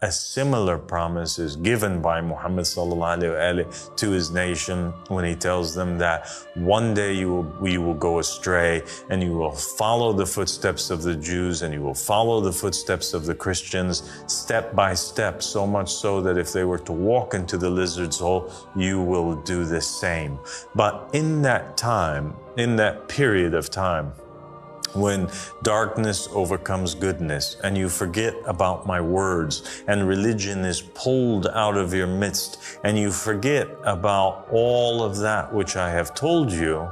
a similar promise is given by Muhammad sallallahu alaihi wasallam to his nation when he tells them that one day you will go astray and you will follow the footsteps of the Jews and you will follow the footsteps of the Christians step by step, so much so that if they were to walk into the lizard's hole, you will do the same. But in that time, in that period of time, when darkness overcomes goodness and you forget about my words and religion is pulled out of your midst and you forget about all of that which I have told you,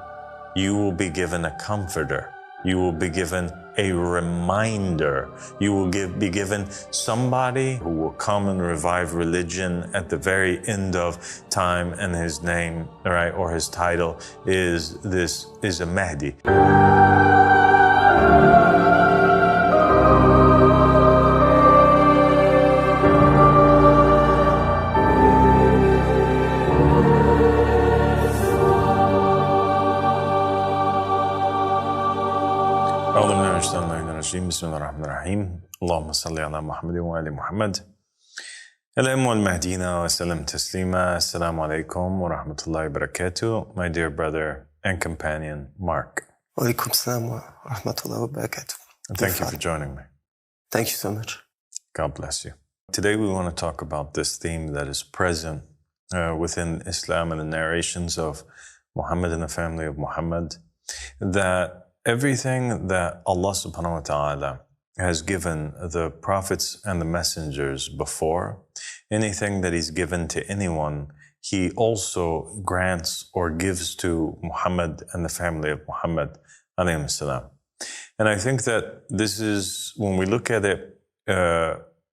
you will be given a comforter. You will be given a reminder. You will be given somebody who will come and revive religion at the very end of time, and his name, right, or his title is a Mahdi. بسم الله الرحمن الرحيم اللهم صل على محمد وآل محمد الأم والمهدينا وسلم تسليما السلام عليكم ورحمة الله وبركاته. My dear brother and companion Mark. Walaikum salam wa rahmatullahi wa barakatuh. Thank you for joining me. Thank you so much. God bless you. Today we want to talk about this theme that is present within Islam and the narrations of Muhammad and the family of Muhammad, that everything that Allah subhanahu wa ta'ala has given the prophets and the messengers before, anything that He's given to anyone, He also grants or gives to Muhammad and the family of Muhammad alayhi salam. And I think that this is, when we look at it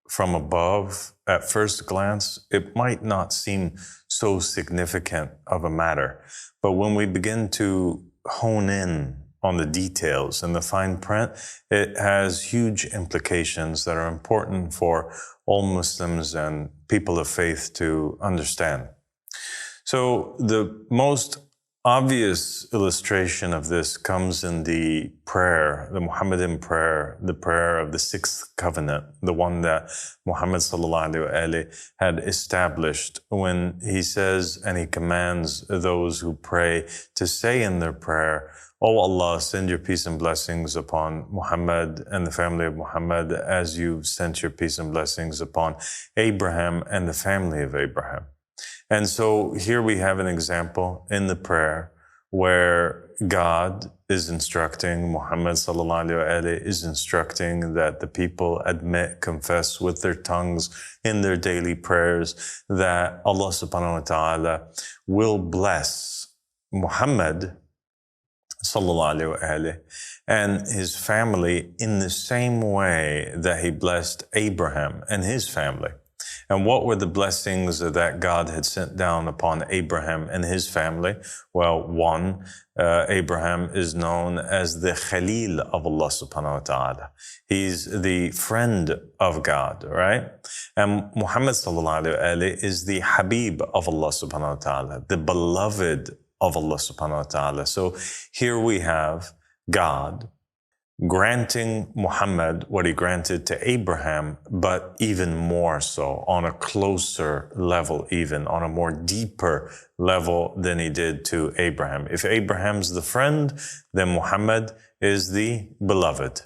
from above, at first glance, it might not seem so significant of a matter. But when we begin to hone in on the details and the fine print, it has huge implications that are important for all Muslims and people of faith to understand. So the most obvious illustration of this comes in the prayer, the Muhammadan prayer, the prayer of the sixth covenant, the one that Muhammad sallallahu alaihi wasallam had established when he says and he commands those who pray to say in their prayer, "O Allah, send your peace and blessings upon Muhammad and the family of Muhammad as you've sent your peace and blessings upon Abraham and the family of Abraham." And so here we have an example in the prayer where God is instructing, Muhammad sallallahu alaihi wasallam is instructing that the people admit, confess with their tongues in their daily prayers that Allah subhanahu wa ta'ala will bless Muhammad sallallahu alaihi wasallam and his family in the same way that He blessed Abraham and his family. And what were the blessings that God had sent down upon Abraham and his family? Well, one, Abraham is known as the Khalil of Allah subhanahu wa ta'ala. He's the friend of God, right? And Muhammad sallallahu alaihi wasallam is the Habib of Allah subhanahu wa ta'ala, the beloved of Allah subhanahu wa ta'ala. So here we have God granting Muhammad what He granted to Abraham, but even more so, on a closer level, even on a more deeper level than He did to Abraham. If Abraham's the friend, then Muhammad is the beloved.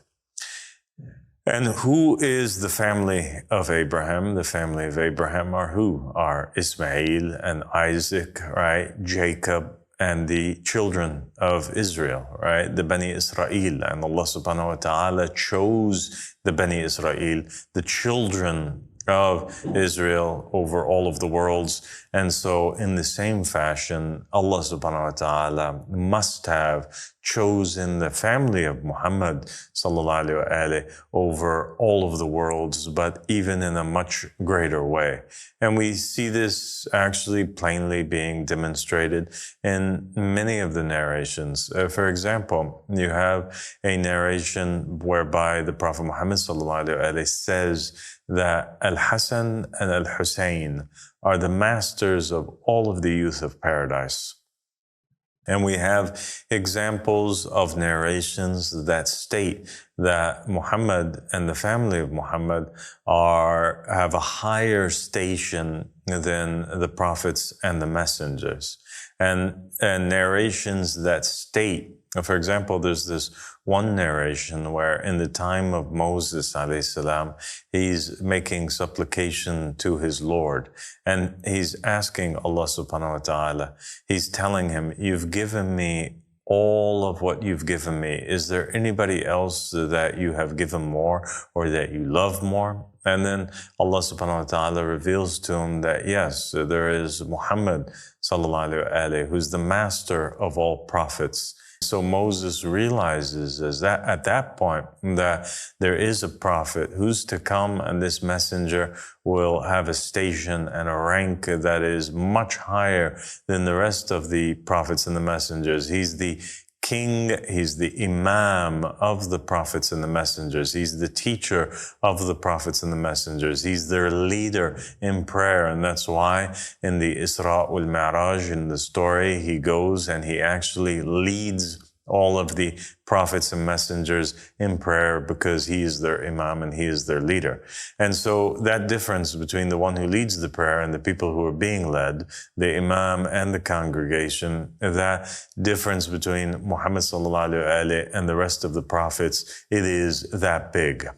And who is the family of Abraham? The family of Abraham are who? Are Ismail and Isaac, right? Jacob, and the children of Israel, right? The Bani Israel. And Allah subhanahu wa ta'ala chose the Bani Israel, the children of Israel, over all of the worlds. And so in the same fashion, Allah subhanahu wa ta'ala must have chosen the family of Muhammad sallallahu alaihi wasallam over all of the worlds, but even in a much greater way. And we see this actually plainly being demonstrated in many of the narrations. For example, you have a narration whereby the Prophet Muhammad sallallahu alaihi wasallam says that Al-Hasan and Al-Hussein are the masters of all of the youth of paradise. And we have examples of narrations that state that Muhammad and the family of Muhammad have a higher station than the prophets and the messengers. And narrations that state, for example, there's this one narration where in the time of Moses alayhi salam, he's making supplication to his Lord, and he's asking Allah subhanahu wa ta'ala, he's telling him, you've given me all of what you've given me. Is there anybody else that you have given more or that you love more? And then Allah subhanahu wa ta'ala reveals to him that yes, there is Muhammad sallallahu alayhi, who's the master of all prophets. So Moses realizes at that point that there is a prophet who's to come, and this messenger will have a station and a rank that is much higher than the rest of the prophets and the messengers. He's the king, he's the imam of the prophets and the messengers. He's the teacher of the prophets and the messengers. He's their leader in prayer. And that's why in the Isra wal Mi'raj, in the story, he goes and he actually leads all of the prophets and messengers in prayer, because he is their imam and he is their leader. And so that difference between the one who leads the prayer and the people who are being led, the imam and the congregation, that difference between Muhammad sallallahu alaihi and the rest of the prophets, it is that big.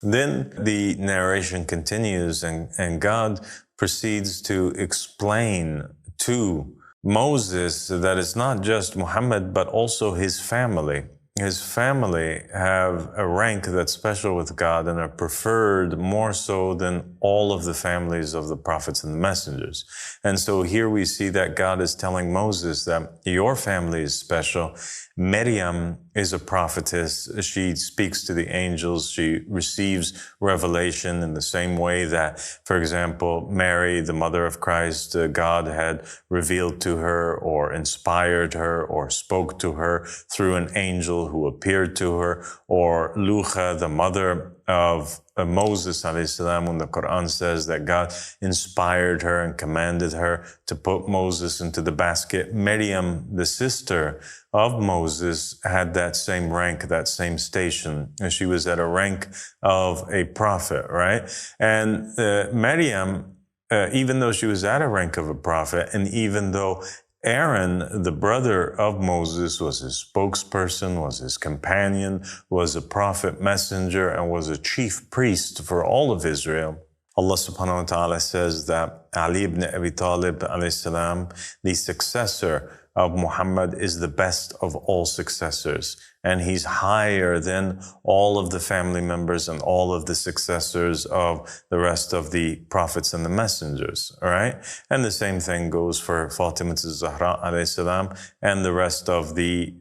Then the narration continues, and God proceeds to explain to Moses that it's not just Muhammad, but also his family. His family have a rank that's special with God and are preferred more so than all of the families of the prophets and the messengers. And so here we see that God is telling Moses that your family is special. Maryam is a prophetess. She speaks to the angels. She receives revelation in the same way that, for example, Mary, the mother of Christ, God had revealed to her or inspired her or spoke to her through an angel who appeared to her, or Lucha, the mother of Moses alayhi salam, when the Quran says that God inspired her and commanded her to put Moses into the basket. Maryam, the sister of Moses, had that same rank, that same station. And she was at a rank of a prophet, right? And Maryam, even though she was at a rank of a prophet, and even though Aaron, the brother of Moses, was his spokesperson, was his companion, was a prophet messenger, and was a chief priest for all of Israel, Allah subhanahu wa ta'ala says that Ali ibn Abi Talib alayhi salam, the successor of Muhammad, is the best of all successors. And he's higher than all of the family members and all of the successors of the rest of the prophets and the messengers, all right? And the same thing goes for Fatima Zahra alayhi salam and the rest of the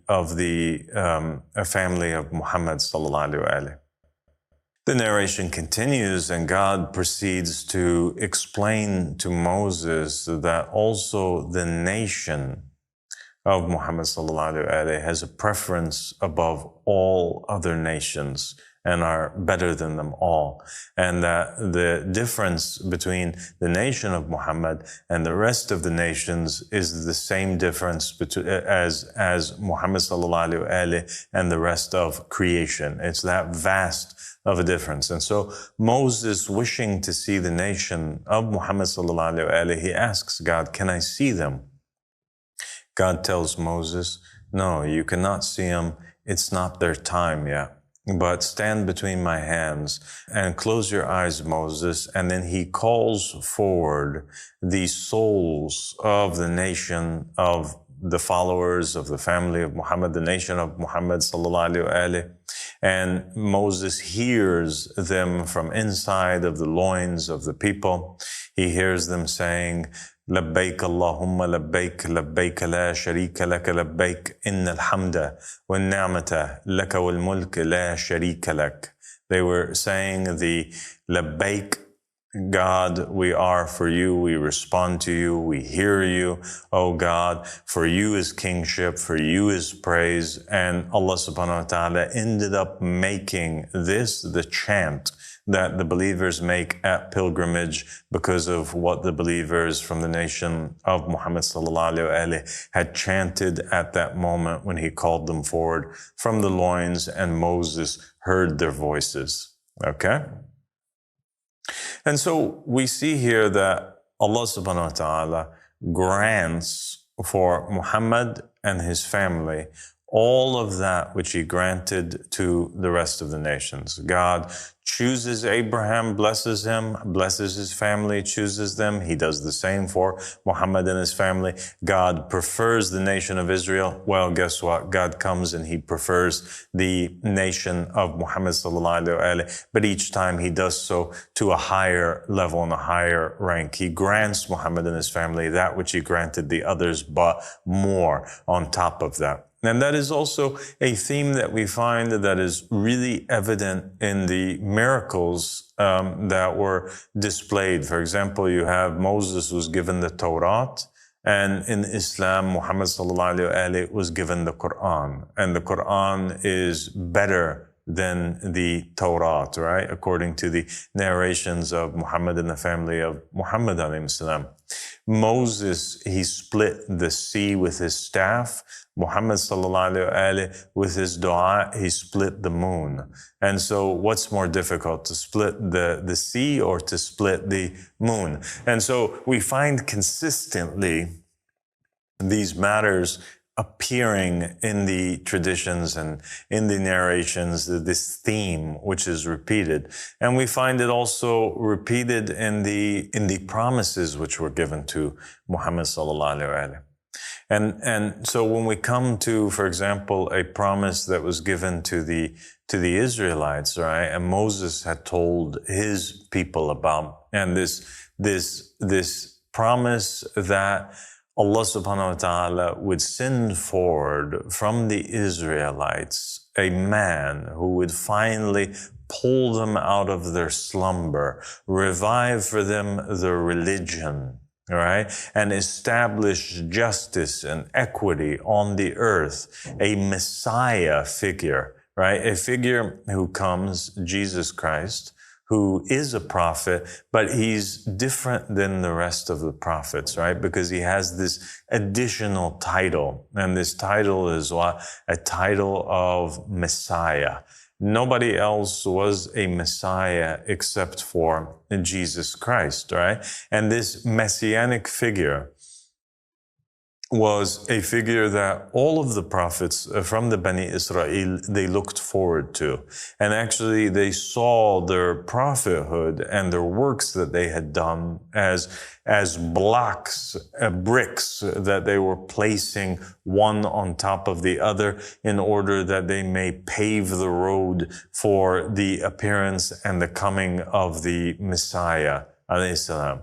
family of Muhammad sallallahu alayhi. The narration continues, and God proceeds to explain to Moses that also the nation of Muhammad sallallahu alaihi has a preference above all other nations and are better than them all. And that the difference between the nation of Muhammad and the rest of the nations is the same difference as Muhammad sallallahu alaihi and the rest of creation. It's that vast of a difference. And so Moses, wishing to see the nation of Muhammad sallallahu alaihi, he asks God, can I see them? God tells Moses, no, you cannot see them. It's not their time yet. But stand between my hands and close your eyes, Moses. And then he calls forward the souls of the nation of the followers of the family of Muhammad, the nation of Muhammad sallallahu alaihi. And Moses hears them from inside of the loins of the people. He hears them saying, لبيك اللهم لبيك لبيك لا شريك لك لبيك إن الحمد والنعمة لك والملك لا شريك لك. They were saying the لبيك, God, we are for you, we respond to you, we hear you, oh God, for you is kingship, for you is praise. And Allah subhanahu wa ta'ala ended up making this the chant that the believers make at pilgrimage because of what the believers from the nation of Muhammad sallallahu alaihi wasallam had chanted at that moment when he called them forward from the loins and Moses heard their voices. Okay? And so we see here that Allah subhanahu wa ta'ala grants for Muhammad and his family all of that which he granted to the rest of the nations. God chooses Abraham, blesses him, blesses his family, chooses them. He does the same for Muhammad and his family. God prefers the nation of Israel. Well, guess what? God comes and he prefers the nation of Muhammad sallallahu alaihi wasallam, but each time he does so to a higher level and a higher rank. He grants Muhammad and his family that which he granted the others, but more on top of that. And that is also a theme that we find that is really evident in the miracles that were displayed. For example, you have Moses was given the Torah, and in Islam, Muhammad sallallahu alaihi wasallam was given the Quran. And the Quran is better than the Torah, right? According to the narrations of Muhammad and the family of Muhammad alayhi salam. Moses, he split the sea with his staff. Muhammad sallallahu alaihi wasallam, with his dua, he split the moon. And so what's more difficult, to split the sea or to split the moon? And so we find consistently these matters appearing in the traditions and in the narrations, this theme which is repeated. And we find it also repeated in the promises which were given to Muhammad sallallahu alaihi wasallam. And so when we come to, for example, a promise that was given to the Israelites, right? And Moses had told his people about, and this promise that Allah subhanahu wa ta'ala would send forward from the Israelites a man who would finally pull them out of their slumber, revive for them their religion, all right, and establish justice and equity on the earth, a Messiah figure, right? A figure who comes, Jesus Christ, who is a prophet, but he's different than the rest of the prophets, right? Because he has this additional title, and this title is what? A title of Messiah. Nobody else was a Messiah except for Jesus Christ, right? And this messianic figure was a figure that all of the prophets from the Bani Israel, they looked forward to. And actually they saw their prophethood and their works that they had done as blocks, bricks that they were placing one on top of the other in order that they may pave the road for the appearance and the coming of the Messiah, alayhi salam.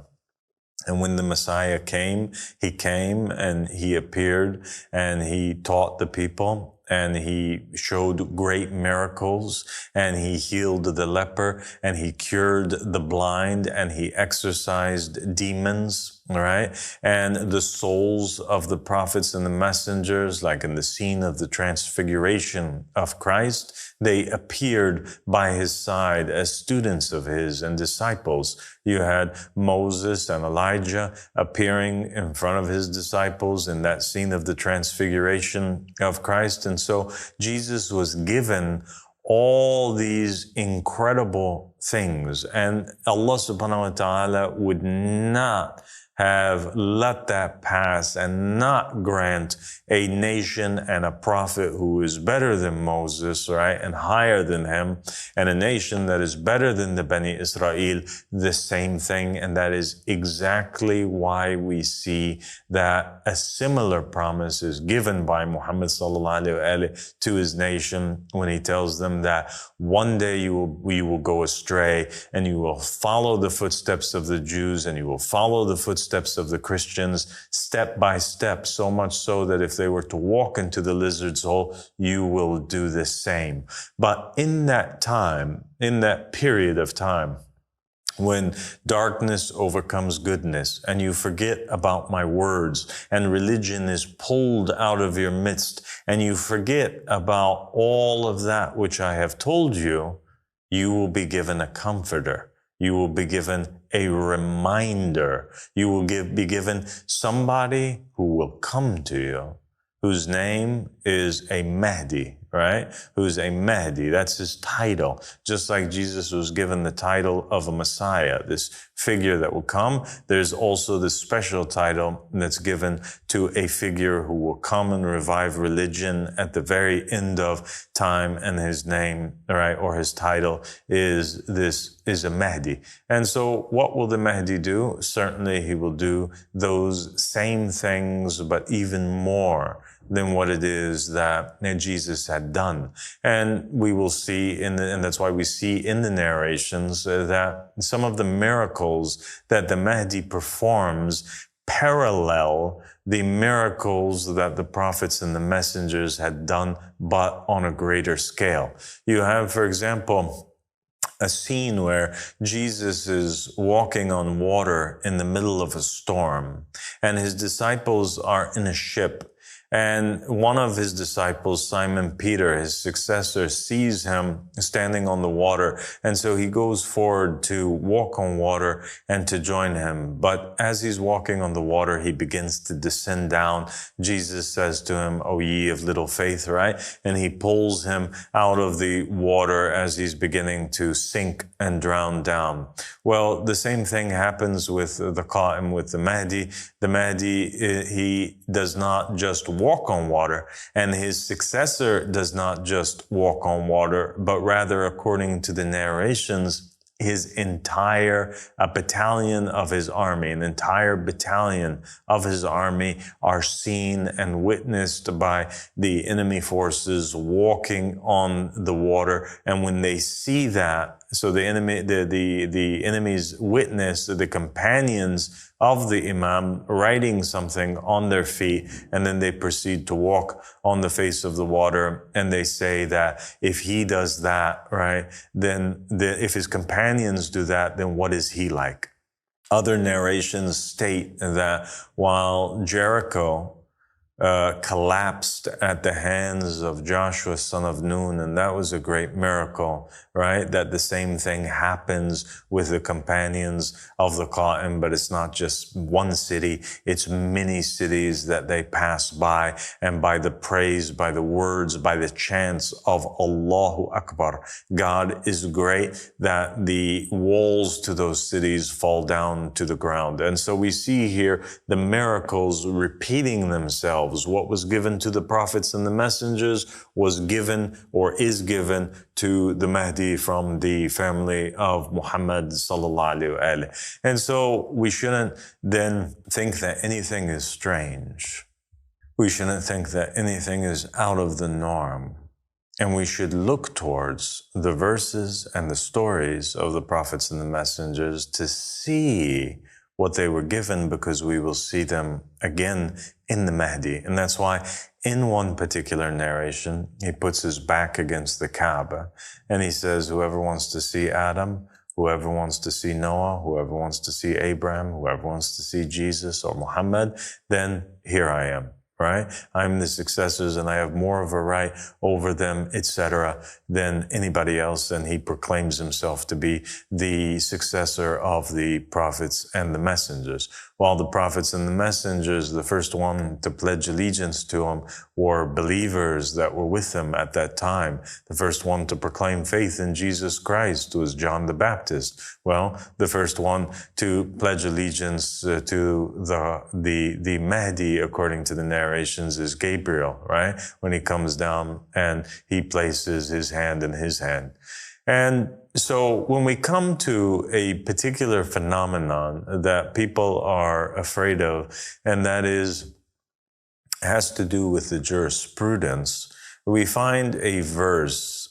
And when the Messiah came, he came and he appeared and he taught the people and he showed great miracles and he healed the leper and he cured the blind and he exorcised demons, right? And the souls of the prophets and the messengers, like in the scene of the transfiguration of Christ, they appeared by his side as students of his and disciples. You had Moses and Elijah appearing in front of his disciples in that scene of the transfiguration of Christ. And so Jesus was given all these incredible things, and Allah subhanahu wa ta'ala would not have let that pass and not grant a nation and a prophet who is better than Moses, right, and higher than him, and a nation that is better than the Bani Israel, the same thing. And that is exactly why we see that a similar promise is given by Muhammad sallallahu alaihi wasallam to his nation when he tells them that one day you will go astray and you will follow the footsteps of the Jews and you will follow the footsteps of the Christians step by step, so much so that if they were to walk into the lizard's hole, you will do the same. But in that time, in that period of time, when darkness overcomes goodness and you forget about my words and religion is pulled out of your midst and you forget about all of that which I have told you, you will be given a comforter. You will be given a reminder. You will be given somebody who will come to you, whose name is a Mahdi, right? Who's a Mahdi. That's his title. Just like Jesus was given the title of a Messiah, this figure that will come, there's also this special title that's given to a figure who will come and revive religion at the very end of time, and his name, right, or his title is a Mahdi. And so what will the Mahdi do? Certainly he will do those same things, but even more than what it is that Jesus had done. And we will see and that's why we see in the narrations that some of the miracles that the Mahdi performs parallel the miracles that the prophets and the messengers had done, but on a greater scale. You have, for example, a scene where Jesus is walking on water in the middle of a storm, and his disciples are in a ship. And one of his disciples, Simon Peter, his successor, sees him standing on the water. And so he goes forward to walk on water and to join him. But as he's walking on the water, he begins to descend down. Jesus says to him, "O ye of little faith," right? And he pulls him out of the water as he's beginning to sink and drown down. Well, the same thing happens with the Qa'im, with the Mahdi. The Mahdi, he does not just walk on water, and his successor does not just walk on water, but rather, according to the narrations, his entire battalion of his army, an entire battalion of his army are seen and witnessed by the enemy forces walking on the water. And when they see that, so the enemy's witness, the companions of the Imam writing something on their feet, and then they proceed to walk on the face of the water. And they say that if he does that, right, then if his companions do that, then what is he like? Other narrations state that while Jericho collapsed at the hands of Joshua, son of Nun, and that was a great miracle, right? That the same thing happens with the companions of the Qa'im, but it's not just one city, it's many cities that they pass by, and by the praise, by the words, by the chants of Allahu Akbar, God is great, that the walls to those cities fall down to the ground. And so we see here the miracles repeating themselves. What was given to the prophets and the messengers was given or is given to the Mahdi from the family of Muhammad sallallahu alaihi wasallam. And so we shouldn't then think that anything is strange. We shouldn't think that anything is out of the norm. And we should look towards the verses and the stories of the prophets and the messengers to see what they were given, because we will see them again in the Mahdi. And that's why in one particular narration, he puts his back against the Kaaba and he says, whoever wants to see Adam, whoever wants to see Noah, whoever wants to see Abraham, whoever wants to see Jesus or Muhammad, then here I am. Right? I'm the successors and I have more of a right over them, etc., than anybody else. And he proclaims himself to be the successor of the prophets and the messengers. While the prophets and the messengers, the first one to pledge allegiance to him were believers that were with him at that time. The first one to proclaim faith in Jesus Christ was John the Baptist. Well, the first one to pledge allegiance to the Mahdi, according to the narrations, is Gabriel, right? When he comes down and he places his hand in his hand. And so when we come to a particular phenomenon that people are afraid of, and that has to do with the jurisprudence, we find a verse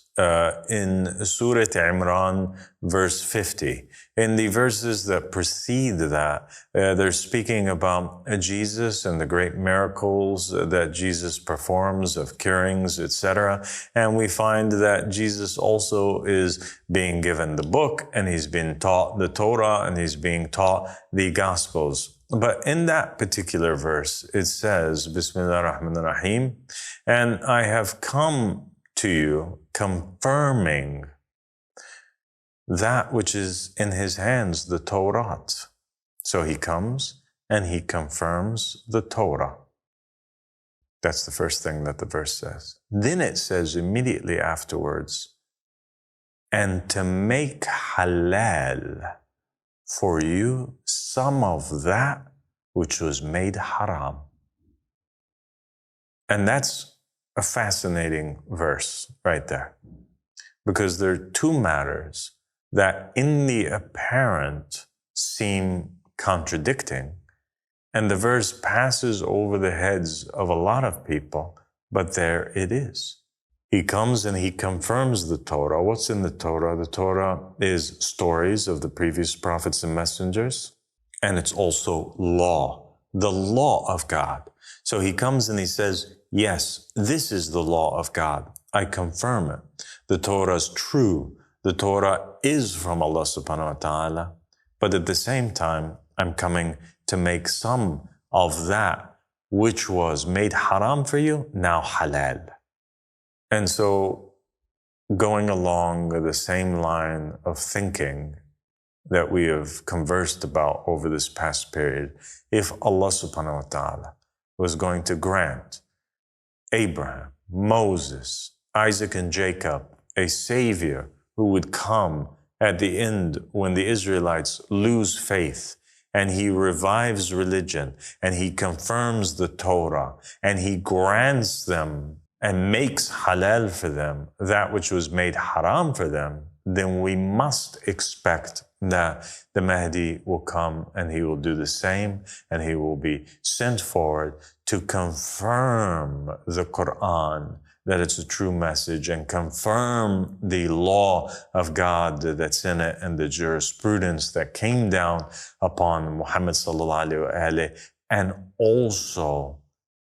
in Surah Imran, verse 50. In the verses that precede that, they're speaking about Jesus and the great miracles that Jesus performs of curings, etc. And we find that Jesus also is being given the book, and he's been taught the Torah, and he's being taught the Gospels. But in that particular verse, it says, Bismillah ar-Rahman ar-Rahim, and I have come to you confirming that which is in his hands, the Torah. So he comes and he confirms the Torah. That's the first thing that the verse says. Then it says immediately afterwards, and to make halal for you some of that which was made haram. And that's a fascinating verse right there, because there are two matters that in the apparent seem contradicting, and the verse passes over the heads of a lot of people, but there it is. He comes and he confirms the Torah. What's in the Torah? The Torah is stories of the previous prophets and messengers, and it's also law, the law of God. So he comes and he says, yes, this is the law of God. I confirm it. The Torah is true. The Torah is from Allah subhanahu wa ta'ala. But at the same time, I'm coming to make some of that which was made haram for you, now halal. And so going along the same line of thinking that we have conversed about over this past period, if Allah subhanahu wa ta'ala was going to grant Abraham, Moses, Isaac and Jacob a savior who would come at the end when the Israelites lose faith, and he revives religion, and he confirms the Torah, and he grants them and makes halal for them that which was made haram for them, then we must expect that the Mahdi will come and he will do the same, and he will be sent forward to confirm the Quran, that it's a true message, and confirm the law of God that's in it and the jurisprudence that came down upon Muhammad sallallahu alaihi wasallam. And also,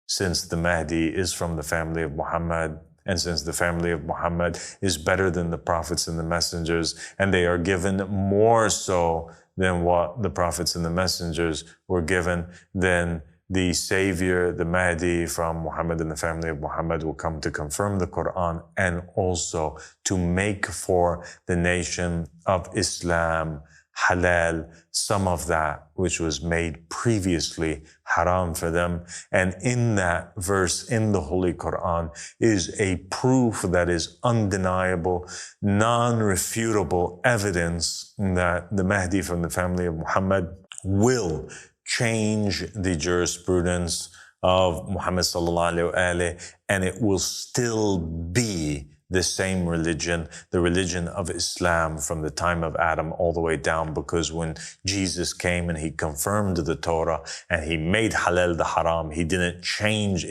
since the Mahdi is from the family of Muhammad, and since the family of Muhammad is better than the prophets and the messengers, and they are given more so than what the prophets and the messengers were given, then the Savior, the Mahdi from Muhammad and the family of Muhammad will come to confirm the Quran and also to make for the nation of Islam halal some of that which was made previously haram for them. And in that verse in the Holy Quran is a proof that is undeniable, non-refutable evidence that the Mahdi from the family of Muhammad will change the jurisprudence of Muhammad sallallahu alaihi wasallam, and it will still be the same religion, the religion of Islam from the time of Adam all the way down, because when Jesus came and he confirmed the Torah and he made halal the haram, it didn't change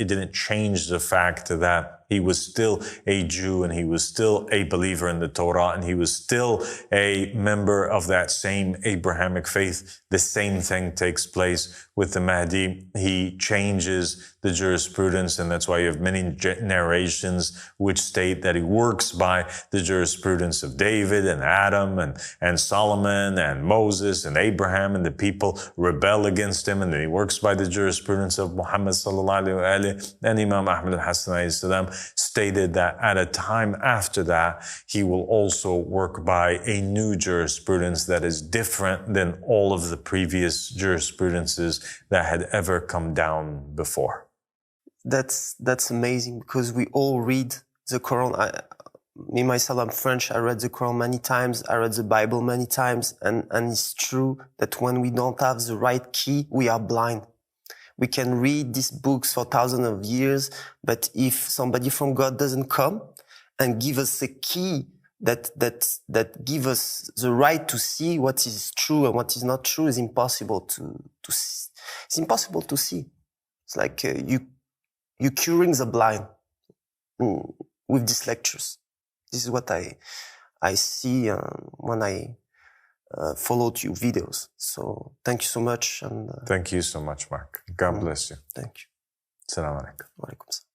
the fact that he was still a Jew and he was still a believer in the Torah and he was still a member of that same Abrahamic faith. The same thing takes place with the Mahdi. He changes the jurisprudence, and that's why you have many narrations which state that he works by the jurisprudence of David and Adam and Solomon and Moses and Abraham, and the people rebel against him, and then he works by the jurisprudence of Muhammad sallallahu alaihi wasallam. And Imam Ahmad al-Hassan alayhi salam stated that at a time after that, he will also work by a new jurisprudence that is different than all of the previous jurisprudences that had ever come down before. That's amazing, because we all read the Quran. Me, myself, I'm French. I read the Quran many times. I read the Bible many times. And it's true that when we don't have the right key, we are blind. We can read these books for thousands of years, but if somebody from God doesn't come and give us a key that give us the right to see what is true and what is not true, is impossible to see. It's impossible to see. It's like you curing the blind with these lectures. This is what I see when I followed your videos. So thank you so much. And thank you so much, Mark. God bless you. Thank you. Assalamu alaikum. Wa alaikum salam.